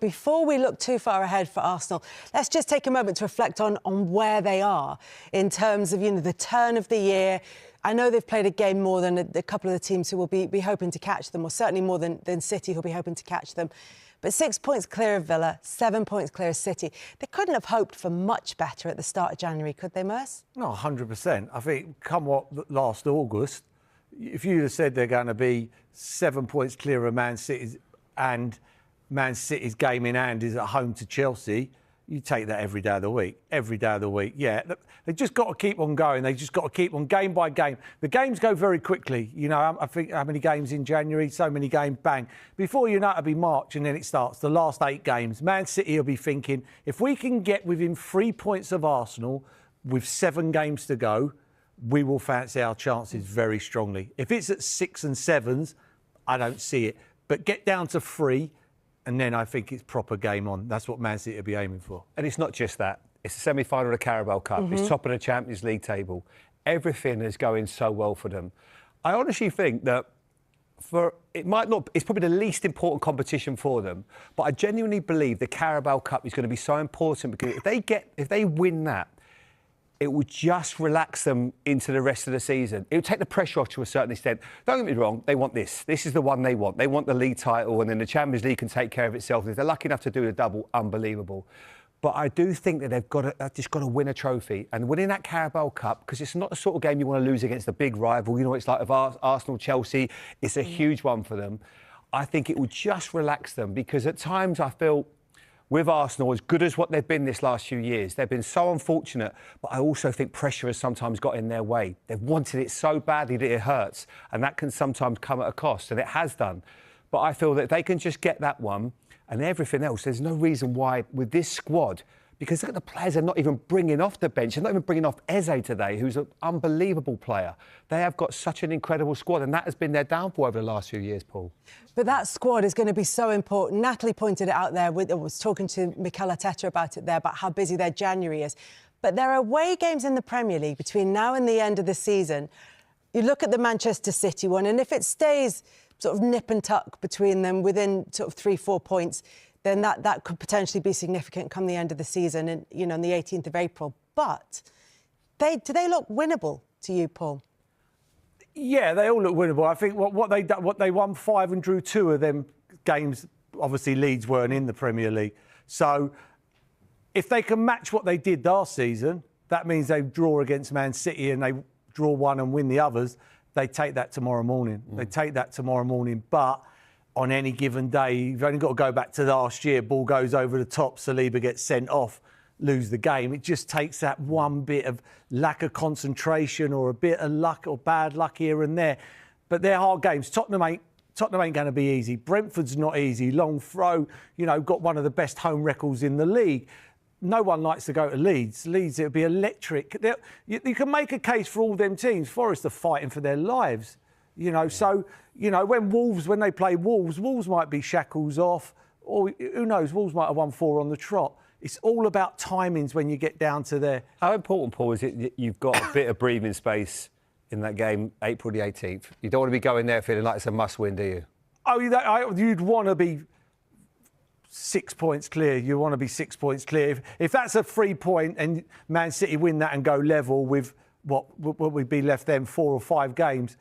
before we look too far ahead for Arsenal, let's just take a moment to reflect on where they are in terms of, the turn of the year. I know they've played a game more than a couple of the teams who will be hoping to catch them, or certainly more than City, who'll be hoping to catch them. But 6 points clear of Villa, 7 points clear of City. They couldn't have hoped for much better at the start of January, could they, Merce? No, 100%. I think, come what last August, if you'd have said they're going to be 7 points clear of Man City and Man City's game in hand is at home to Chelsea, you take that every day of the week. Every day of the week, yeah. They've just got to keep on going. They've just got to keep on game by game. The games go very quickly. I think how many games in January, so many games, bang. Before you know it'll be March and then it starts. The last 8 games. Man City will be thinking, if we can get within 3 points of Arsenal with 7 games to go, we will fancy our chances very strongly. If it's at 6 and 7s, I don't see it. But get down to 3, and then I think it's proper game on. That's what Man City will be aiming for. And it's not just that. It's the semi-final of the Carabao Cup. It's top of the Champions League table. Everything is going so well for them. I honestly think that it's probably the least important competition for them, but I genuinely believe the Carabao Cup is going to be so important because if they win that, it will just relax them into the rest of the season. It will take the pressure off to a certain extent. Don't get me wrong, they want this. This is the one they want. They want the league title, and then the Champions League can take care of itself. If they're lucky enough to do the double, unbelievable. But I do think that they've just got to win a trophy. And winning that Carabao Cup, because it's not the sort of game you want to lose against a big rival. It's like of Arsenal, Chelsea. It's a huge one for them. I think it will just relax them, because at times I feel with Arsenal, as good as what they've been this last few years, they've been so unfortunate, but I also think pressure has sometimes got in their way. They've wanted it so badly that it hurts, and that can sometimes come at a cost, and it has done. But I feel that if they can just get that one and everything else, there's no reason why with this squad, because look at the players they're not even bringing off the bench. They're not even bringing off Eze today, who's an unbelievable player. They have got such an incredible squad, and that has been their downfall over the last few years, Paul. But that squad is going to be so important. Natalie pointed it out there. I was talking to Mikel Arteta about it there, about how busy their January is. But there are away games in the Premier League between now and the end of the season. You look at the Manchester City one, and if it stays sort of nip and tuck between them within sort of 3-4 points, then that could potentially be significant come the end of the season and, on the 18th of April. But do they look winnable to you, Paul? Yeah, they all look winnable. I think what they won 5 and drew 2 of them games. Obviously, Leeds weren't in the Premier League. So if they can match what they did last season, that means they draw against Man City and they draw one and win the others. They take that tomorrow morning. They take that tomorrow morning. But on any given day, you've only got to go back to last year. Ball goes over the top, Saliba gets sent off, lose the game. It just takes that one bit of lack of concentration or a bit of luck or bad luck here and there. But they're hard games. Tottenham ain't going to be easy. Brentford's not easy. Long throw, got one of the best home records in the league. No one likes to go to Leeds. Leeds, it'll be electric. You can make a case for all them teams. Forest are fighting for their lives. So, when they play Wolves might be shackles off, or who knows, Wolves might have won 4 on the trot. It's all about timings when you get down to there. How important, Paul, is it that you've got a bit of breathing space in that game, April the 18th? You don't want to be going there feeling like it's a must-win, do you? Oh, you'd want to be 6 points clear. You want to be 6 points clear. If that's a 3 point and Man City win that and go level with what would be left then 4 or 5 games,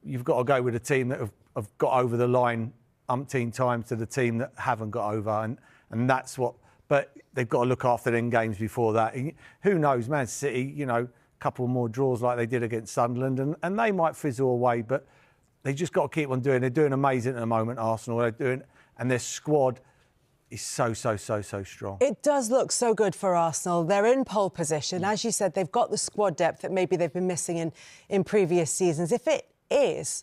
you've got to go with a team that have got over the line umpteen times to the team that haven't got over. And that's what... But they've got to look after them games before that. And who knows, Man City, a couple more draws like they did against Sunderland, and they might fizzle away, but they just got to keep on doing. They're doing amazing at the moment, Arsenal. And their squad is so strong. It does look so good for Arsenal. They're in pole position. As you said, they've got the squad depth that maybe they've been missing in previous seasons. If it is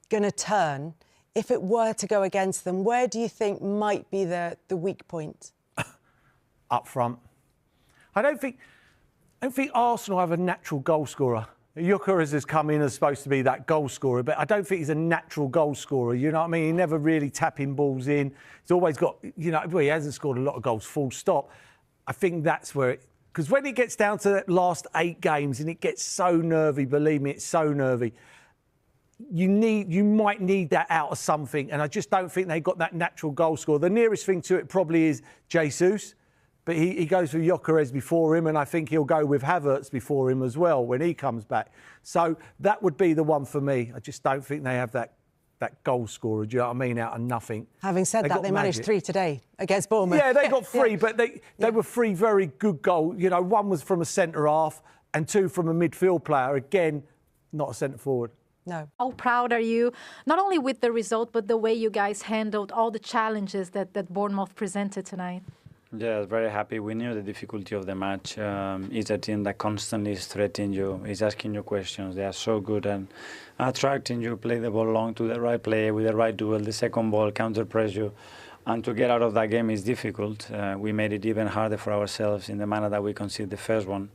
going to turn, if it were to go against them, where do you think might be the weak point? Up front. I don't think Arsenal have a natural goal scorer. Gyökeres has come in as supposed to be that goal scorer, but I don't think he's a natural goal scorer. You know what I mean? He never really tapping balls in. He's always got, he hasn't scored a lot of goals, full stop. I think that's where because when it gets down to the last 8 games and it gets so nervy, believe me, it's so nervy. you might need that out of something, and I just don't think they got that natural goal scorer. The nearest thing to it probably is Jesus, but he goes for Gyökeres before him, and I think he'll go with Havertz before him as well when he comes back. So that would be the one for me. I just don't think they have that goal scorer, do you know what I mean, out of nothing. Having said that, they managed 3 today against Bournemouth. Yeah, they got 3, but they were 3 very good goals. You know, 1 was from a centre-half and 2 from a midfield player. Again, not a centre-forward. No. How proud are you, not only with the result, but the way you guys handled all the challenges that Bournemouth presented tonight? Yeah, very happy. We knew the difficulty of the match. It's a team that constantly is threatening you, is asking you questions. They are so good and attracting you, play the ball long to the right player with the right duel, the second ball, counter press you. And to get out of that game is difficult. We made it even harder for ourselves in the manner that we conceded the first one.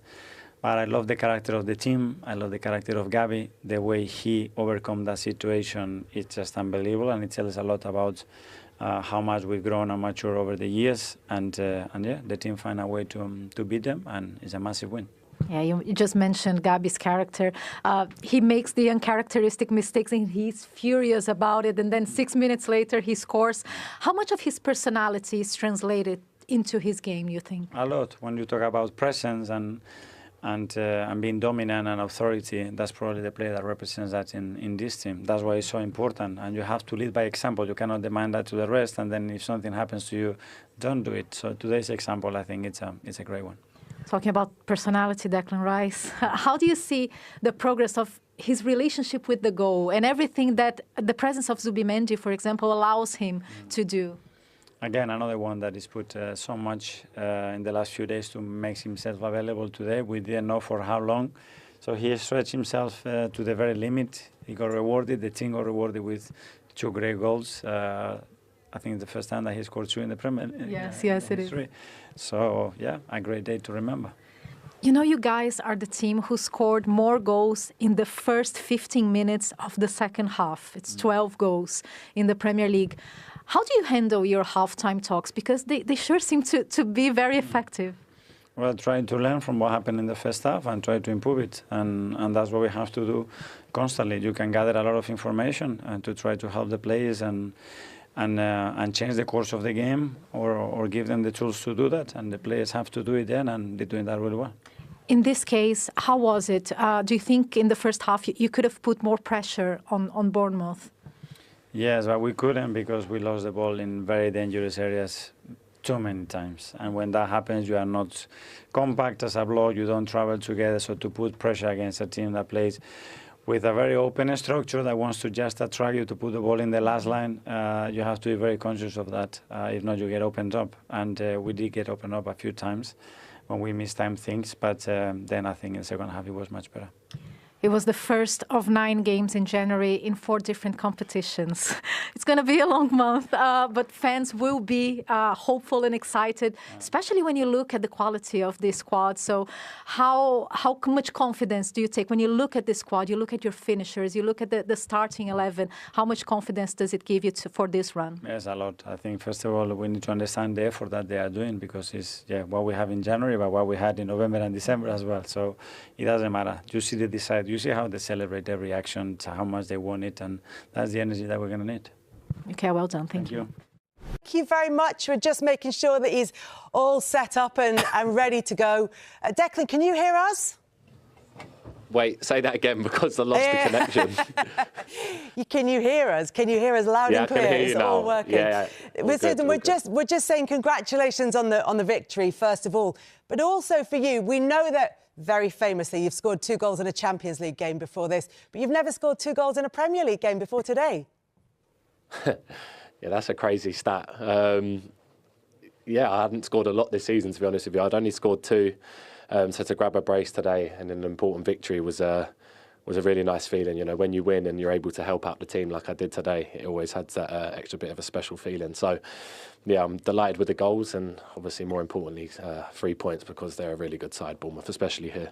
But I love the character of the team. I love the character of Gabi. The way he overcome that situation, it's just unbelievable, and it tells a lot about how much we've grown and matured over the years. And yeah, the team find a way to beat them, and it's a massive win. Yeah, you just mentioned Gabi's character. He makes the uncharacteristic mistakes and he's furious about it. And then 6 minutes later, he scores. How much of his personality is translated into his game, you think? A lot. When you talk about presence and being dominant and authority, that's probably the player that represents that in this team. That's why it's so important. And you have to lead by example. You cannot demand that to the rest. And then if something happens to you, don't do it. So today's example, I think it's a great one. Talking about personality, Declan Rice, how do you see the progress of his relationship with the goal and everything that the presence of Zubimendi, for example, allows him to do? Again, another one that is put so much in the last few days to make himself available today. We didn't know for how long. So he stretched himself to the very limit. He got rewarded. The team got rewarded with 2 great goals. I think it's the first time that he scored 2 in the Premier League. Yes, it is. So, yeah, a great day to remember. You know, you guys are the team who scored more goals in the first 15 minutes of the second half. It's 12 goals in the Premier League. How do you handle your halftime talks? Because they sure seem to be very effective. Well, trying to learn from what happened in the first half and try to improve it. And that's what we have to do constantly. You can gather a lot of information and to try to help the players and change the course of the game or give them the tools to do that. And the players have to do it then, and they're doing that really well. In this case, how was it? Do you think in the first half you could have put more pressure on Bournemouth? Yes, but we couldn't because we lost the ball in very dangerous areas too many times. And when that happens, you are not compact as a block, you don't travel together. So to put pressure against a team that plays with a very open structure that wants to just attract you to put the ball in the last line, you have to be very conscious of that. If not, you get opened up. And we did get opened up a few times when we mistimed things. But then I think in the second half it was much better. It was the first of 9 games in January in 4 different competitions. It's going to be a long month, but fans will be hopeful and excited, especially when you look at the quality of this squad. So how much confidence do you take when you look at this squad, you look at your finishers, you look at the starting 11, how much confidence does it give you for this run? Yes, a lot. I think, first of all, we need to understand the effort that they are doing because it's what we have in January, but what we had in November and December as well. So it doesn't matter. You see the decide. You see how they celebrate every action, how much they want it, and that's the energy that we're going to need. Okay, well done. Thank you. Thank you very much. We're just making sure that he's all set up and ready to go. Declan, can you hear us? Wait, say that again because I lost the connection. Can you hear us? Can you hear us loud and clear? I can hear you now. All working. Yeah. We're just saying congratulations on the victory first of all, but also for you. We know that very famously you've scored 2 goals in a Champions League game before this, but you've never scored 2 goals in a Premier League game before today. Yeah, that's a crazy stat. Yeah, I hadn't scored a lot this season, to be honest with you. I'd only scored 2. So to grab a brace today and an important victory was a really nice feeling. You know, when you win and you're able to help out the team like I did today, it always had that extra bit of a special feeling. So, yeah, I'm delighted with the goals and obviously more importantly 3 points because they're a really good side, Bournemouth, especially here.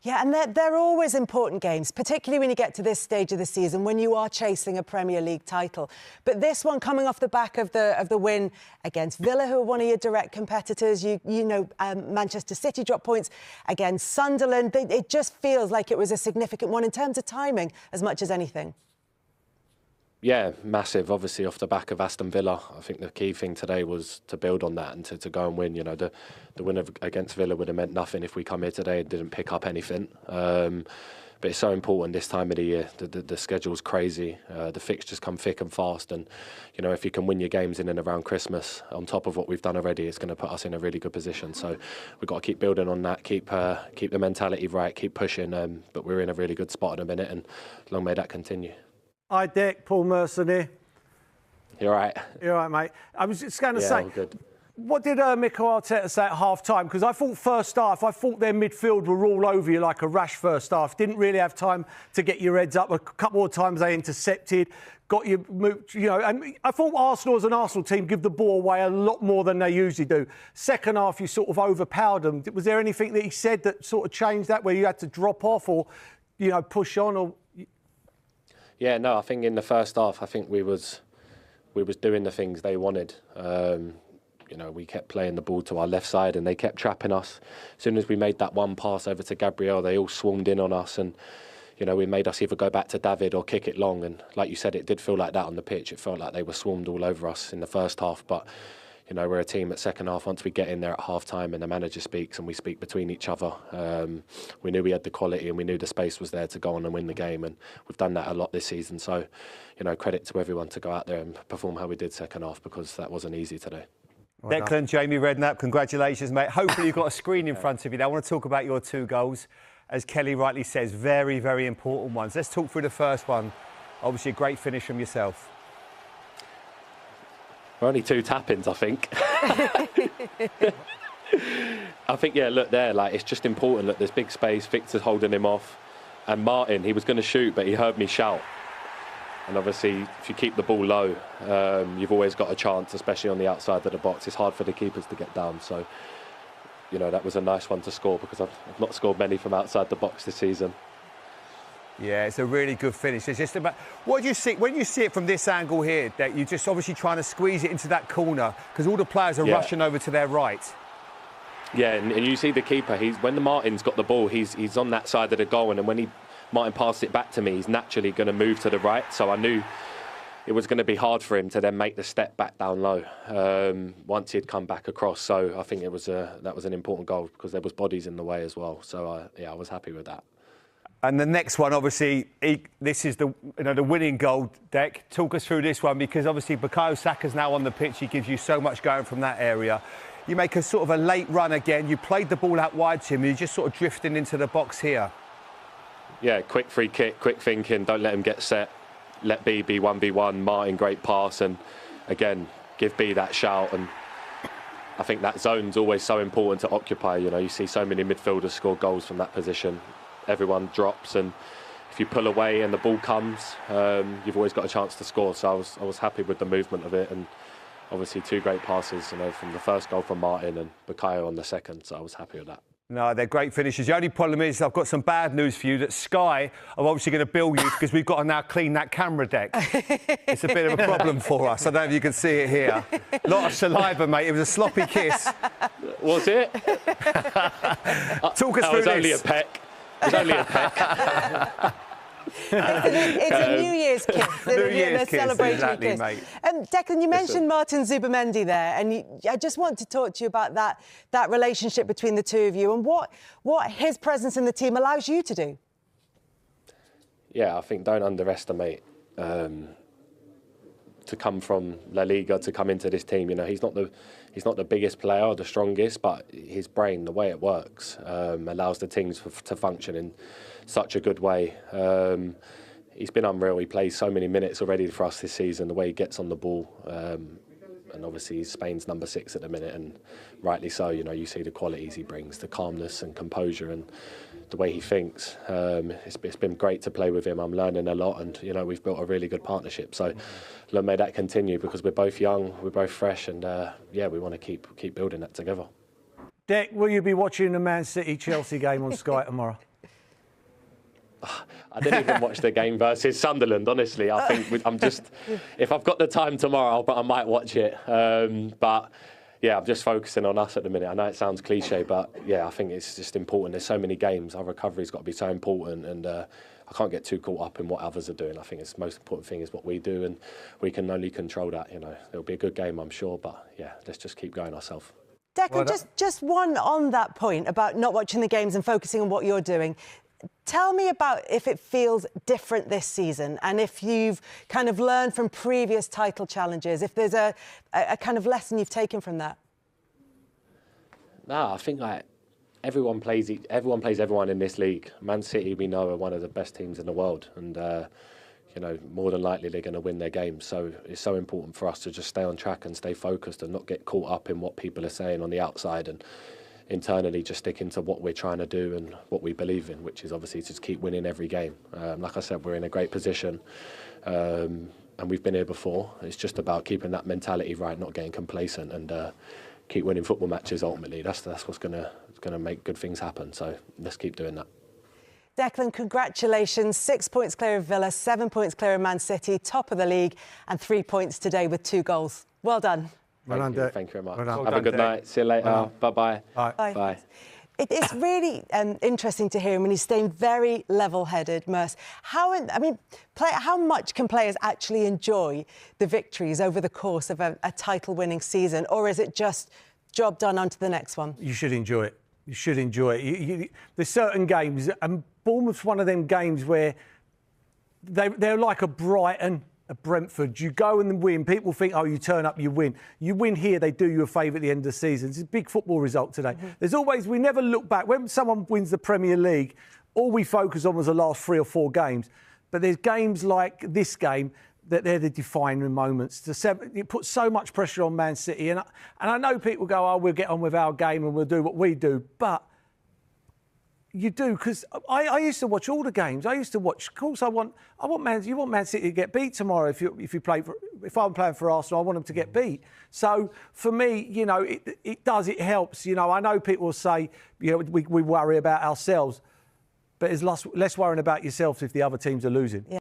Yeah, and they're always important games, particularly when you get to this stage of the season, when you are chasing a Premier League title. But this one coming off the back of the win against Villa, who are one of your direct competitors. You know, Manchester City dropped points against Sunderland. It just feels like it was a significant one in terms of timing as much as anything. Yeah, massive. Obviously, off the back of Aston Villa, I think the key thing today was to build on that and to go and win. You know, the win against Villa would have meant nothing if we come here today and didn't pick up anything. But it's so important this time of the year. The schedule's crazy. The fixtures come thick and fast. And, you know, if you can win your games in and around Christmas, on top of what we've done already, it's going to put us in a really good position. So we've got to keep building on that, keep the mentality right, keep pushing. But we're in a really good spot at the minute, and long may that continue. Hi, Dick. Paul Merson here. You're right. You're right, mate. I was just going to say, all good. What did Mikel Arteta say at half-time? Because I thought first half, I thought their midfield were all over you like a rash first half. Didn't really have time to get your heads up. A couple of times they intercepted, got you moved, you know. And I thought Arsenal as an Arsenal team give the ball away a lot more than they usually do. Second half, you sort of overpowered them. Was there anything that he said that sort of changed that, where you had to drop off or, you know, push on? Or Yeah, no, I think in the first half, I think we was doing the things they wanted. You know, we kept playing the ball to our left side and they kept trapping us. As soon as we made that one pass over to Gabriel, they all swarmed in on us, and, you know, we made us either go back to David or kick it long. And like you said, it did feel like that on the pitch. It felt like they were swarmed all over us in the first half. But, you know, we're a team at second half. Once we get in there at half time and the manager speaks and we speak between each other, we knew we had the quality and we knew the space was there to go on and win the game. And we've done that a lot this season. So, you know, credit to everyone to go out there and perform how we did second half, because that wasn't easy today. Well Declan, Jamie Redknapp, congratulations, mate. Hopefully you've got a screen in front of you. Now, I want to talk about your 2 goals. As Kelly rightly says, very, very important ones. Let's talk through the first one. Obviously, a great finish from yourself. We're only 2 tap-ins, I think. I think, yeah, look there, like, it's just important. Look, there's big space, Victor's holding him off. And Martin, he was going to shoot, but he heard me shout. And obviously, if you keep the ball low, you've always got a chance, especially on the outside of the box. It's hard for the keepers to get down. So, you know, that was a nice one to score, because I've not scored many from outside the box this season. Yeah, it's a really good finish. It's just about, what do you see when you see it from this angle here, that you're just obviously trying to squeeze it into that corner because all the players are rushing over to their right. Yeah, and you see the keeper, when the Martin's got the ball, he's on that side of the goal, and when Martin passed it back to me, he's naturally going to move to the right. So I knew it was going to be hard for him to then make the step back down low once he'd come back across. So I think that was an important goal, because there was bodies in the way as well. So I was happy with that. And the next one, obviously, this is the winning goal, Dec. Talk us through this one, because obviously Bukayo Saka's now on the pitch. He gives you so much going from that area. You make a sort of a late run again. You played the ball out wide to him. You're just sort of drifting into the box here. Yeah, quick free kick, quick thinking. Don't let him get set. Let B be 1v1. Martin, great pass, and again, give B that shout. And I think that zone's always so important to occupy. You know, you see so many midfielders score goals from that position. Everyone drops, and if you pull away and the ball comes, you've always got a chance to score. So I was happy with the movement of it, and obviously 2 great passes, you know, from the first goal from Martin and Bukayo on the second. So I was happy with that. No, they're great finishes. The only problem is I've got some bad news for you, that Sky are obviously going to bill you because we've got to now clean that camera deck. It's a bit of a problem for us. I don't know if you can see it here. A lot of saliva, mate. It was a sloppy kiss. Was it? Talk us through this. It was only a peck. It was only a peck. It's a New Year's kiss. New Year's kiss, celebratory exactly, kiss. mate. Declan, you mentioned Martin Zubimendi there, and I just want to talk to you about that relationship between the two of you and what his presence in the team allows you to do. Yeah, I think don't underestimate to come from La Liga to come into this team. You know, he's not the biggest player or the strongest, but his brain, the way it works, allows the teams to function in such a good way. He's been unreal. He plays so many minutes already for us this season, the way he gets on the ball. And obviously he's Spain's number 6 at the minute, and rightly so. You know, you see the qualities he brings, the calmness and composure and the way he thinks. It's been great to play with him. I'm learning a lot, and, you know, we've built a really good partnership. So may that continue, because we're both young, we're both fresh, and yeah, we want to keep building that together. Dec, will you be watching the Man City-Chelsea game on Sky tomorrow? I didn't even watch the game versus Sunderland, honestly. I think I'm just, if I've got the time tomorrow, I might watch it. But yeah, I'm just focusing on us at the minute. I know it sounds cliche, but yeah, I think it's just important. There's so many games. Our recovery's got to be so important, and I can't get too caught up in what others are doing. I think it's the most important thing is what we do, and we can only control that. You know, it'll be a good game, I'm sure, but yeah, let's just keep going ourselves. Declan, just one on that point about not watching the games and focusing on what you're doing. Tell me about if it feels different this season and if you've kind of learned from previous title challenges, if there's a kind of lesson you've taken from that. No, I think like everyone plays everyone in this league. Man City, we know, are one of the best teams in the world, and you know, more than likely they're going to win their games. So it's so important for us to just stay on track and stay focused and not get caught up in what people are saying on the outside, and internally just sticking to what we're trying to do and what we believe in, which is obviously to just keep winning every game. Like I said, we're in a great position, and we've been here before. It's just about keeping that mentality right, not getting complacent, and keep winning football matches. Ultimately, that's what's going to make good things happen. So let's keep doing that. Declan, congratulations. 6 points clear of Villa, 7 points clear of Man City, top of the league, and 3 points today with 2 goals. Well done. Thank you very much. Well Have a good night. See you later. Bye-bye. Bye. Bye. It's really interesting to hear him when he's staying very level-headed, Merce. How much can players actually enjoy the victories over the course of a title-winning season, or is it just job done, on to the next one? You should enjoy it. You should enjoy it. There's certain games, and Bournemouth's one of them games where they're like a Brighton, a Brentford. You go and win. People think, oh, you turn up, you win. You win here, they do you a favour at the end of the season. It's a big football result today. Mm-hmm. We never look back. When someone wins the Premier League, all we focus on was the last 3 or 4 games. But there's games like this game that they're the defining moments. It puts so much pressure on Man City. And I know people go, oh, we'll get on with our game and we'll do what we do. But you do, because I used to watch all the games. I used to watch. Of course, you want Man City to get beat tomorrow. If I'm playing for Arsenal, I want them to get beat. So for me, you know, it helps. You know, I know people will say, you know, we worry about ourselves, but there's less worrying about yourselves if the other teams are losing. Yeah.